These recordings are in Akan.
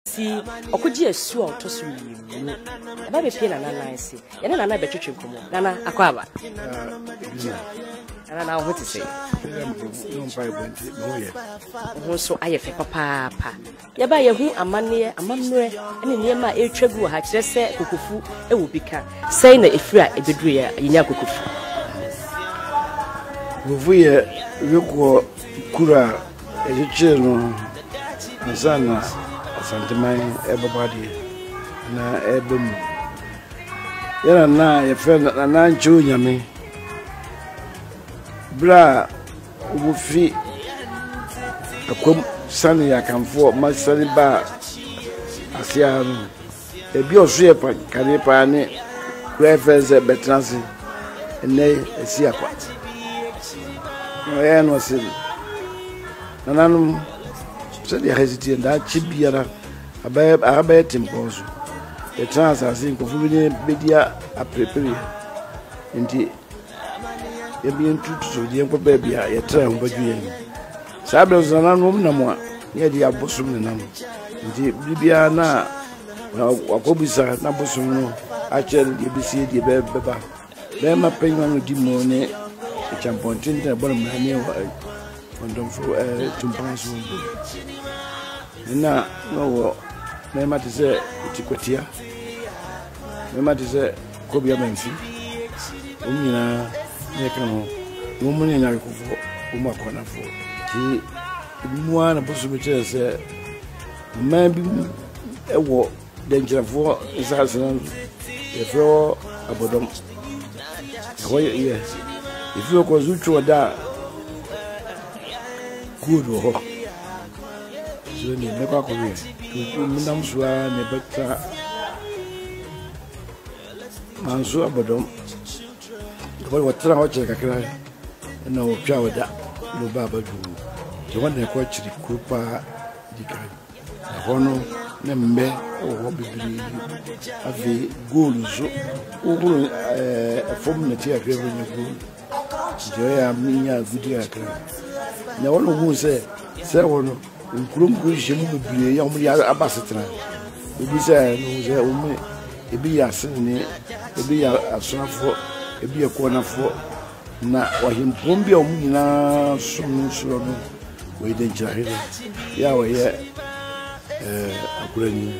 si okoji esu a otoso mienu aba be pie na nanansi ye na nana be twetwe komo nana akwaba nana ho te se ho so aye fe papa ye ba ye hu amane amamre ene niema etwagu ha kire se kokofu e wo bika sei na efira ebeduru ye nya kokofu Vous ye yuko kura ejecheno azana santimai everybody na ebem yana na ye fe na nchu nyame bra ubufi akom sani ya kamfo masani ba asia ebi osu ye pa kare pa ne reference betransi ene esi akwa no se nananum se dia hesitate nda chibiara abaye timpozo the transaction ko fubine bedia a prepare nti ye bi ntutu so die ko ba bia ye tra ho badu ye sabe nananum na mo ye dia abosum ne nam nti bibia na akobisa na bosum no a chen die bisi die beba be ma penwa no di mo ne champontin da bon mane ondom fo tumpanso na no me matize itikotia me matize kobia menfi umina ne kanu mumune nya kufo umakona fo ki muana bosu bitese mambi ewo denjera fo isasan efro abodom hoye if you go to that good ho so ni me kwa ko we to munam so ne beta manzo abodom ko watra ho che kakra na o twa wada no baba du je wona ko chiri kupa dikai hono ne mbe o bibiri ave goal zo o fom na ti akre ni goal Joya minya video akra na wono hu se wono nkurum ku jemu bibire ya omri abasetra obi se no se omi ebi ya sene ebi ya asrafo ebi ya konafo na wahimpom bia omu nyina sunu no we de jahire ya we ye akurani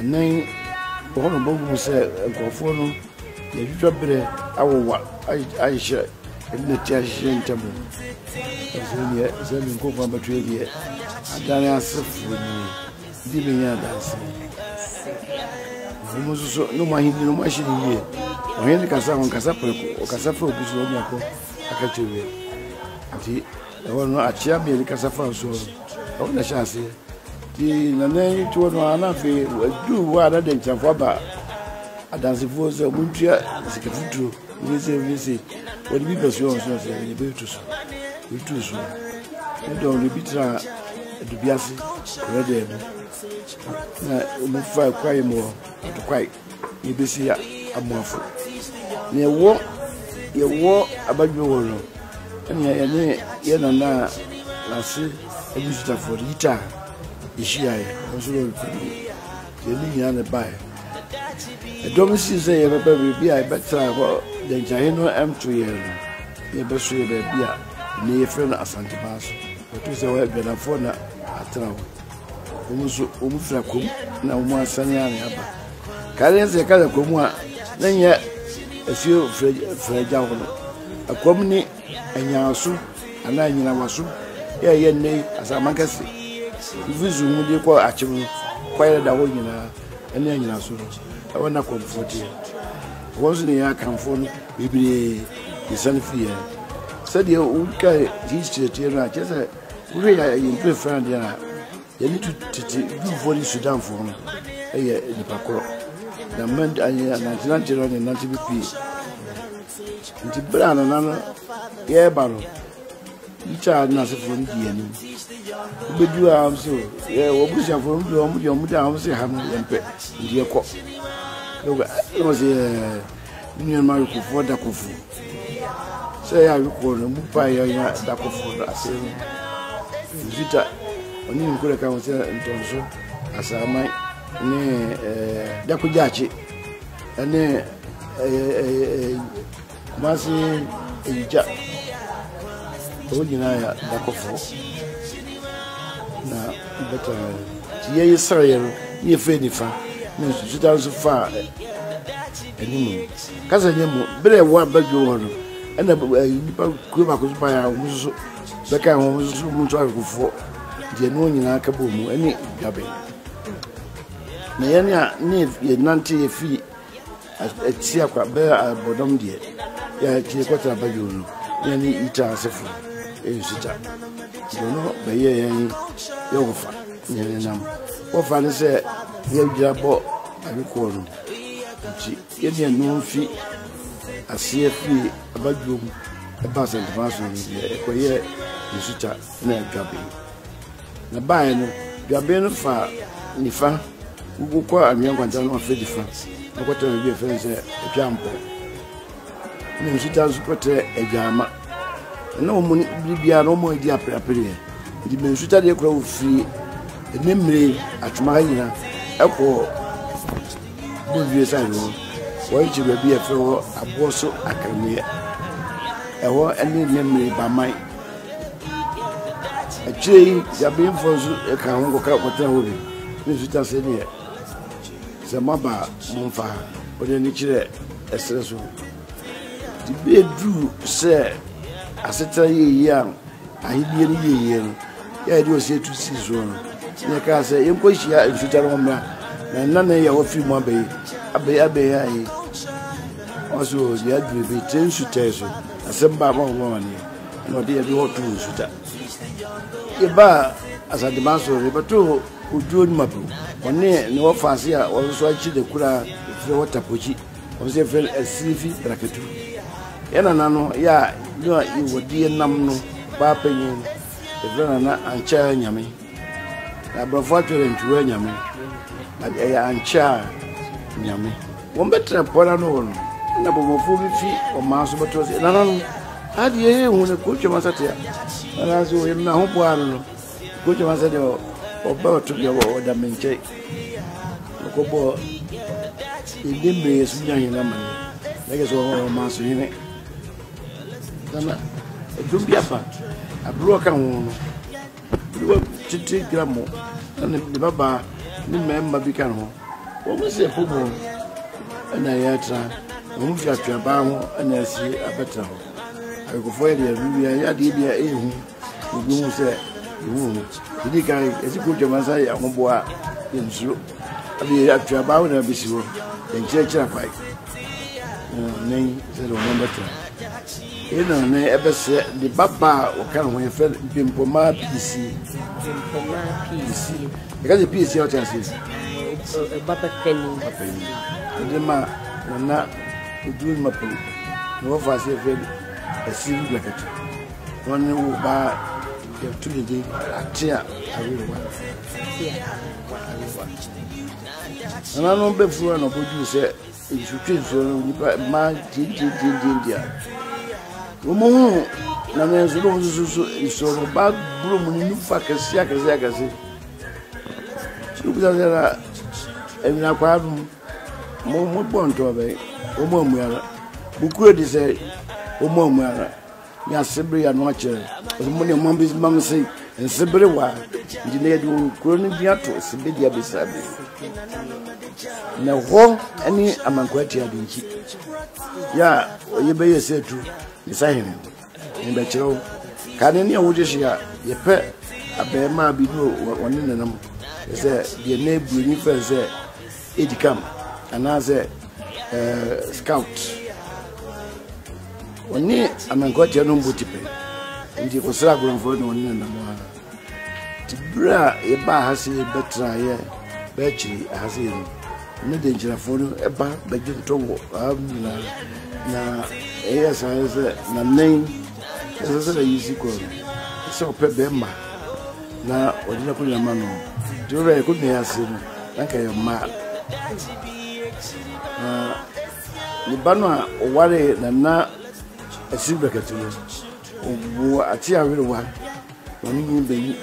nan wono bogu se nkofo no ye jubere awowa aisha ina tiashe ntamu zeni nkofa batwege adane asefu ni ndibe ya dansi umuzuso no mahindi no mashini ye ohende kasa preko okasafa obuzo nyako akachewe ati wono achia mi kasafa so ona chance ti nane tuono anafe du wa na de nchafo ba adansi foze omuntia zikefutu visi wodi bi beso so se ni betuso ndo ni bitra dubiasi rede na umufa kwai mo to kwai ni bisi ya amoafo ne wo abadwo wono ene ye na lase ebisuta for lita ishia ye osoro ye ni ya ne bai domisi se ye baba bi ai betra ko den jahino m2 ye ye beso ye bia ne ye fe na asante baso to se we be na fo na atrawo umufra kom na umu asane ya aba kale se kale kom a na ye afio freja hono akom ni anyaso ana nyina waso ye nei asamankase vizu mu de ko achimu kwai da ho nyina ene nyina so wana comforti wonso ne ya kanfo no bibire isanfi ya said you kai history tena chesa uri ya improve friend ya ni to do for Sudan for no eh ni pakoro na mend anya na tinantiro ni nanti bp nti brana na ye baro icha na se for ndi ani bedu am so ye obusia for omu da am se ha no yempe ndi ekọ no se ni ma ku for da ku fu se ya ko no mu pa ya da ku fu da se vita oni nkure ka won se ntonso asaman ne dakujachi ene masi ija onyina ya dakofo na beta ye Israel ye fe nifa ne suta so fa enimu kaza nyemu bere wa badwo hono ena nipa ku ba ko so pa ya muso beka ho muso muto akofo de no nyina aka bo mu eni gabe na yene a ne ye nante ye fi ati akwa be abodom de ya ti kwata badwo no yene ita asefu suta dono be ye yen yogofa yene nam ofa ne se ye jabo abiko no ti yene no fi asie fi abadwo mu eba sentmaso ni ekoye suta na gabe na bae no gabe no fa nifa ugukwa anyan kwanta no afa difa akwata no bi efe se etwampo ni suta zukote ejama na omo bibia no mo di aprapere di mensuta de kura ofiri enemre atuma yina ekwo bo vie sai no wo ji bia efe wo aboso akrame ewo ene nemre ba mai achei ya bem fozu e ka hongo ka kwata hobi mensuta se ne se maba monfa o de ni kire esere so di bedru se aseta ye ya ahibie ni ye ya di o se tu si so ne ka se yen ko hia ensuta ro mra na nana ya wo fi mo abe ya yi oso ya du be tensu teso asemba ba wo mani no de ya di ho tu ensuta e ba asade maso re bato ujo ni mapu one ne wo fase a wo so achi de kura fre water pochi wo se fre asifi braketu yana nano ya no iwodi nam no ba panyin e na ancha nyame na brofo twere ntuwe nyame na ya ancha nyame wo betre pora no na bomofu bi fi o maso beto se na nano adi e hu ne ko chama sate ya na so ye na ho bo anu no ko chama sate o ba to ye wo da menche ko bo idembe yesu nya hina man na ke so ho maso hine na dumbi apa abro kan ho no titi gramo na ne baba ni memba bi kan ho wo mo se pobo na ya tra wo mo fia twa ba ho na si abeta ho ko foi dia bibia ya di dia ehu obi mu se wo di kai eziko jama sai amoboa yensu abi ya twa ba ho na bi si ho enchechira pai nem se lo mo beta ina ne ebese di baba o kan ho efe bimpoma PC because PC o chances baba penny de ma na udu ma pu no fa se fe esi blacket one wo ba ya tuli de atia awiwa ana no be fu na boju se isutwe so nipa ma dia omo na menzo so isoro ba bro mu ni nufa kase subuza zera emina kwa mo bonto be omo amuara buku de se omo amuara ya sebre ya no ache omo ne mo bis mam se sebre wa ndine du kuro ni biato sebe dia besabe na ho ani amankwati adinchi ya oyebe yesetu nisahini nda chiro kane ni awuje shia yepe abema bidu woni nanam se de na ebuni fense edikam anaze scout woni amankwati no mbutipe ndi ko sra gronfo no woni nanam tibra yeba hase betra ye bechi hase ne de njirafo no eba bejunto amna na yes na name ese se yisi ko se o pe ma na odina ko nyama no dure ko ne ase no na ka yo ma ni banwa o ware na asibe ketulo o ati awire wa woni ni be ni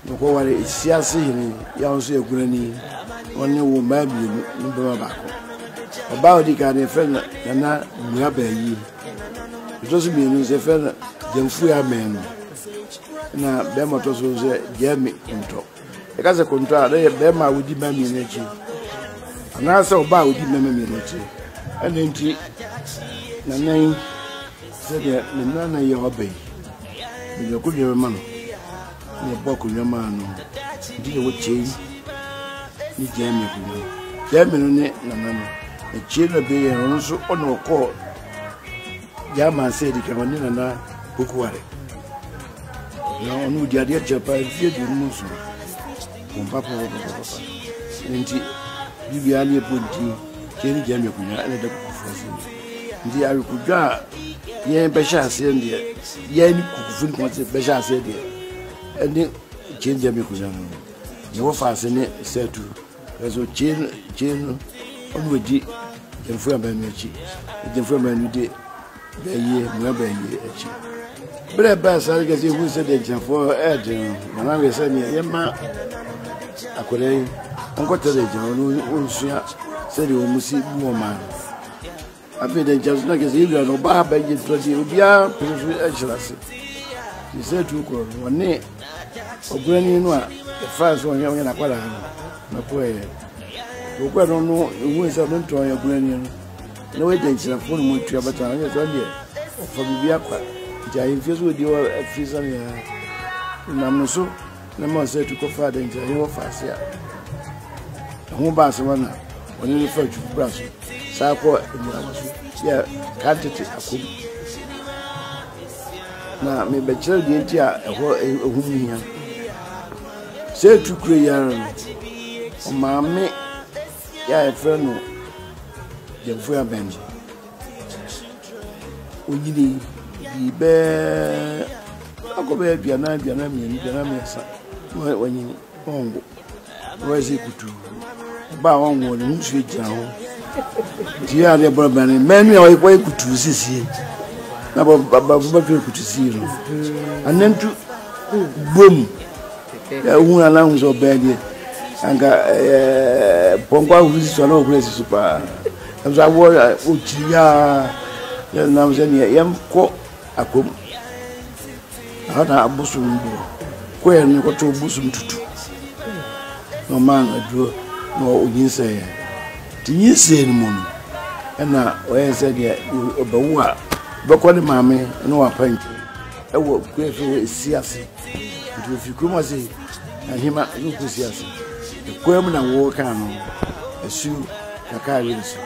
no ko ware siase ni ya onso egurani woni wo ma bi ni be ba ko oba odi ka ne fe na nua ba yi josu bi ni se fe jemfu ya men na be moto so se jemi nto e ka se konto a be ma wodi ma mi na chi ana se oba wodi ma mi na chi ene nti na nan se de na ye obai ni ko je ma no ni boku nyama no ndi wo chei ni jemi ku no jemi no ne na e chei na be ye no so ono ko jama se di ke woni na boku ware no onu dia dia chapa vie di musu on papa nti bibia ali ponti chei jemi ku na ele de ku fosi ndi ari ku ga ye be sha se ndi ye ni ku fu ko se be sha se ndi ene change me kuzana ye wo fa se ne setu rezo chin onu di emfu amba mi chi emfu amba mi de be ye mo ba ye chi bre ba sa ga se hu se de jafo ed na we se ni ye ma akore onko te de jano onsuya se de o musi bu o ma afi de jazu na ga se ibra no ba ba ye to di obia pelu e chirase ti se tu ko woni ogurani no a fast one ya na kwala na ko e ko no no wo se no to ya ogurani no we de chira phone mo tu abata na so de for bibia kwa ja infeso di o frisa ya na muso na mo se tu ko fa de ja yo fa se a ho ba se wana oni ni fa tu braso sa ko ni amaso ya quantity akum na me be chira di enti a ho ehumia se tu kure ya o maame ya e fe no je fu ya benji o yiri bi be akobe biana mi sa wa nyini ongo wa se kutu ba ongo ni nsu ejira ho ti ya de bro bani menu ya wa kutu sisi na ba kutu si no anentu bom ya una na unzo bedi anga pongwa huzi so na okulesi super amza wo ojiya ya na mzeni yam ko akom hana abusu mbo ko en ko to busu mtutu no man aduro no onyinse tinyise ni mono na oyese de obawu a beko ne maame no apanti ewo kwefe siase tu fikuma se ahima yuko siase kwem na wo kan no esu kakari so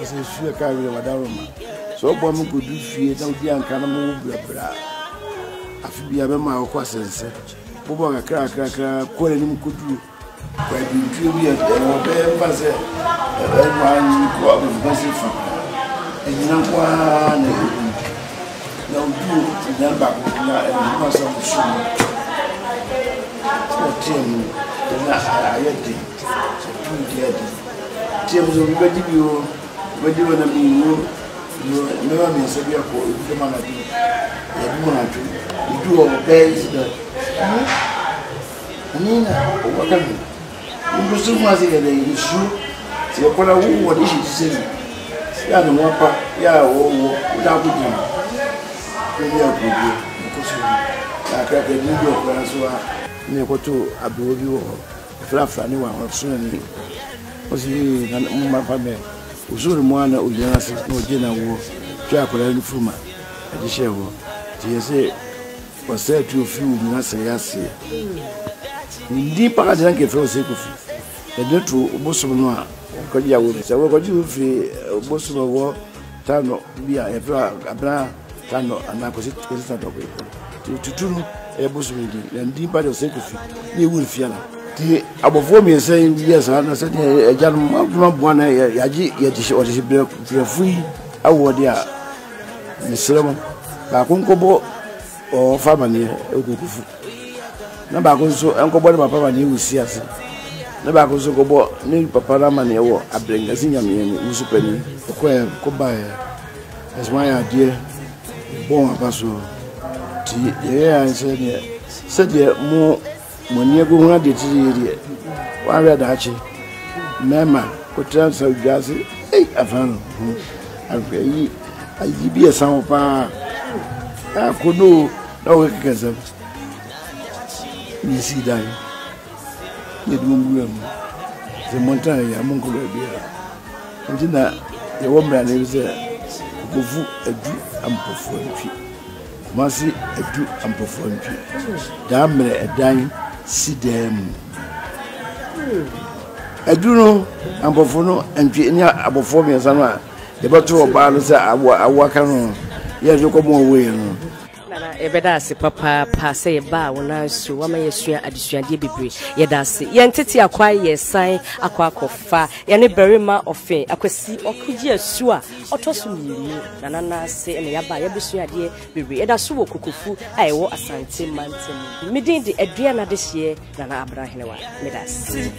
ose esu kakari wadaroma so bo mu kudu fie na odi anka na mu brabra afi bia be ma ko asense bobo kakra ko ni mu kudu kwa bi bi ya be pase man ko abu basi fa ina kwa na udu na ba na ma so so team na ayati tu dia team zo bi biyo wadi wana biyo no wa mi se bia ko ibu ma na bi ya bi na tu idu o base da nina o wakan ibu su ma se ga dai isu se ko na wo wadi shi se ya no wapa ya wo da ku ji ni ya ku ji ko so ya ka ke ni do ko so ni ko to abu bi wo fra ni wa so ni o si na ma fa me uzuri mwana ujenasi no jina wo twa kola ni fuma ajishe wo tiyese wase tu fi ujenasi yasi ndi paka jana ke fe ose ku fi e de tu oboso no a ko dia wo se wo ko ji fi oboso wo tano bia e fra abra tano ana ko si tato ko tutunu e boso ndi pa de ose ku fi ni wo fi ala ti abofo mi se yes na se de jan ma bwana yaji yati o de brefui awodi a mislemo ba kun ko bo o famani okukufu na ba kun so en ko bo de papa mani wusi ase na ba kun so ko bo ni papa na mani e wo abrenga sinyame ni wusu pani ko ba esma ya die bon abaso ti ye ya se de mo monye go ho ade tiri wa we da achi mema ko transfer gase afano ayi ayi bi esan pa akono na we kekazam ni si dai ni dumbu am ze montagne ya monko be bia ndina ye womra na bize kofu adu ampofo nfi masi adu ampofo nfi da mre edan si dem adu no ampofo no nfi nya abofo me sa no a ye beto oba no sa awaka no ye joko mo we no nana ebeda ase papa pa say ba wona so wama yesua adesuade bebre yeda ase yentete akwa yesan akwa akofa ye ne berima ofe akwasi okuji asu a otoso mienu nana na ase ene yaba ye besuade bebre yeda so wo kokofu a ewo asante mantem midin de adua na de hye nana abrahenewa meda ase